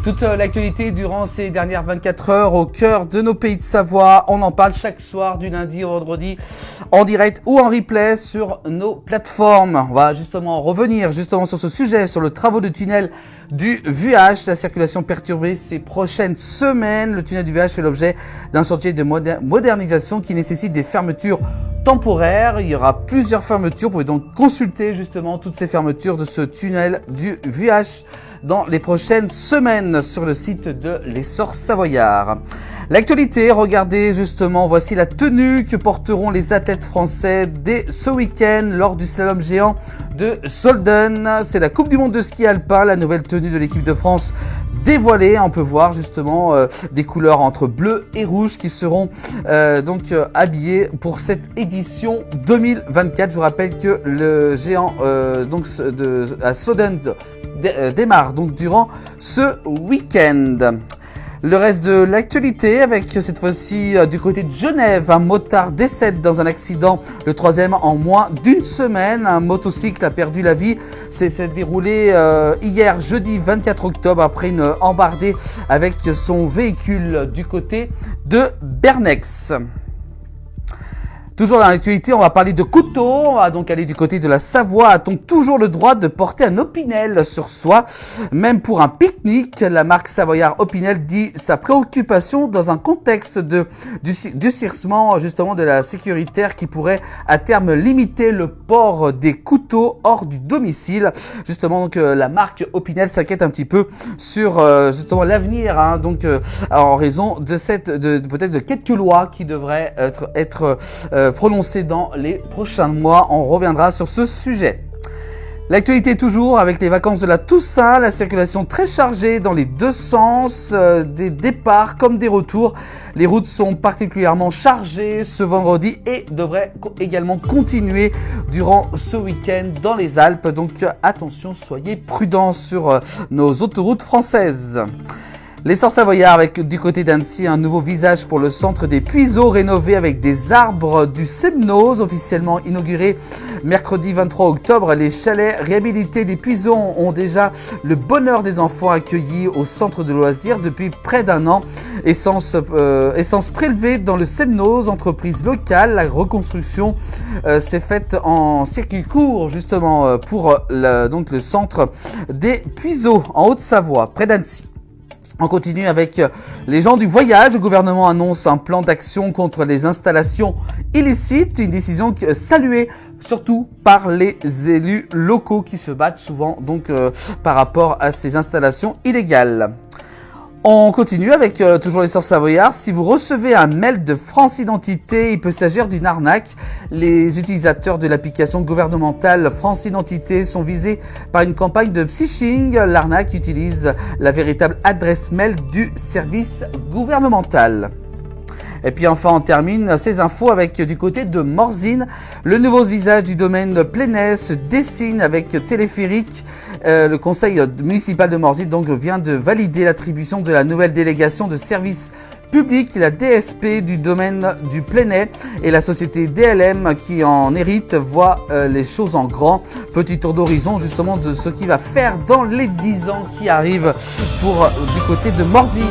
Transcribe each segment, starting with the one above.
Toute l'actualité durant ces dernières 24 heures au cœur de nos pays de Savoie. On en parle chaque soir du lundi au vendredi en direct ou en replay sur nos plateformes. On va justement revenir sur ce sujet, sur le travaux de tunnel du VUH. La circulation perturbée ces prochaines semaines. Le tunnel du VUH fait l'objet d'un chantier de modernisation qui nécessite des fermetures temporaires. Il y aura plusieurs fermetures. Vous pouvez donc consulter justement toutes ces fermetures de ce tunnel du VUH dans les prochaines semaines sur le site de l'Essor Savoyard. L'actualité, regardez justement, voici la tenue que porteront les athlètes français dès ce week-end lors du slalom géant de Solden. C'est la Coupe du Monde de ski alpin, la nouvelle tenue de l'équipe de France dévoilée. On peut voir justement des couleurs entre bleu et rouge qui seront habillées pour cette édition 2024. Je vous rappelle que le géant à Solden démarre donc durant ce week-end. Le reste de l'actualité avec cette fois-ci du côté de Genève, un motard décède dans un accident, le troisième en moins d'une semaine. Un motocycle a perdu la vie. C'est déroulé hier jeudi 24 octobre après une embardée avec son véhicule du côté de Bernex. Toujours dans l'actualité, on va parler de couteaux. On va donc aller du côté de la Savoie. A-t-on toujours le droit de porter un Opinel sur soi, même pour un pique-nique? La marque Savoyard Opinel dit sa préoccupation dans un contexte du durcissement justement de la sécuritaire qui pourrait à terme limiter le port des couteaux hors du domicile. Justement, donc la marque Opinel s'inquiète un petit peu sur justement l'avenir, en raison de peut-être de quelques lois qui devraient être prononcé dans les prochains mois. On reviendra sur ce sujet. L'actualité toujours avec les vacances de la Toussaint, la circulation très chargée dans les deux sens, des départs comme des retours. Les routes sont particulièrement chargées ce vendredi et devraient également continuer durant ce week-end dans les Alpes. Donc attention, soyez prudents sur nos autoroutes françaises. L'Essor Savoyard avec du côté d'Annecy un nouveau visage pour le centre des Puiseaux rénové avec des arbres du Semnoz officiellement inauguré mercredi 23 octobre. Les chalets réhabilités des Puiseaux ont déjà le bonheur des enfants accueillis au centre de loisirs depuis près d'un an. Essence prélevée dans le Semnoz, entreprise locale. La reconstruction s'est faite en circuit court justement pour le centre des Puiseaux en Haute-Savoie près d'Annecy. On continue avec les gens du voyage. Le gouvernement annonce un plan d'action contre les installations illicites. Une décision saluée surtout par les élus locaux qui se battent souvent par rapport à ces installations illégales. On continue avec toujours l'Essor Savoyard. Si vous recevez un mail de France Identité, il peut s'agir d'une arnaque. Les utilisateurs de l'application gouvernementale France Identité sont visés par une campagne de phishing. L'arnaque utilise la véritable adresse mail du service gouvernemental. Et puis enfin, on termine ces infos avec du côté de Morzine. Le nouveau visage du domaine Plénès se dessine avec téléphérique. Le conseil municipal de Morzine vient de valider l'attribution de la nouvelle délégation de services publics, la DSP du domaine du Plénès et la société DLM qui en hérite voit les choses en grand. Petit tour d'horizon justement de ce qu'il va faire dans les 10 ans qui arrivent pour du côté de Morzine.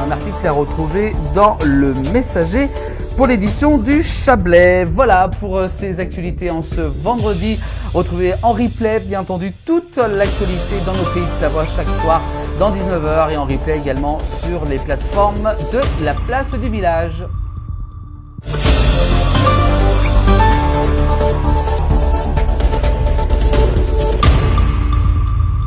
Un article à retrouver dans le Messager pour l'édition du Chablais. Voilà pour ces actualités en ce vendredi. Retrouvez en replay bien entendu toute l'actualité dans nos pays de Savoie chaque soir dans 19 h et en replay également sur les plateformes de la place du village.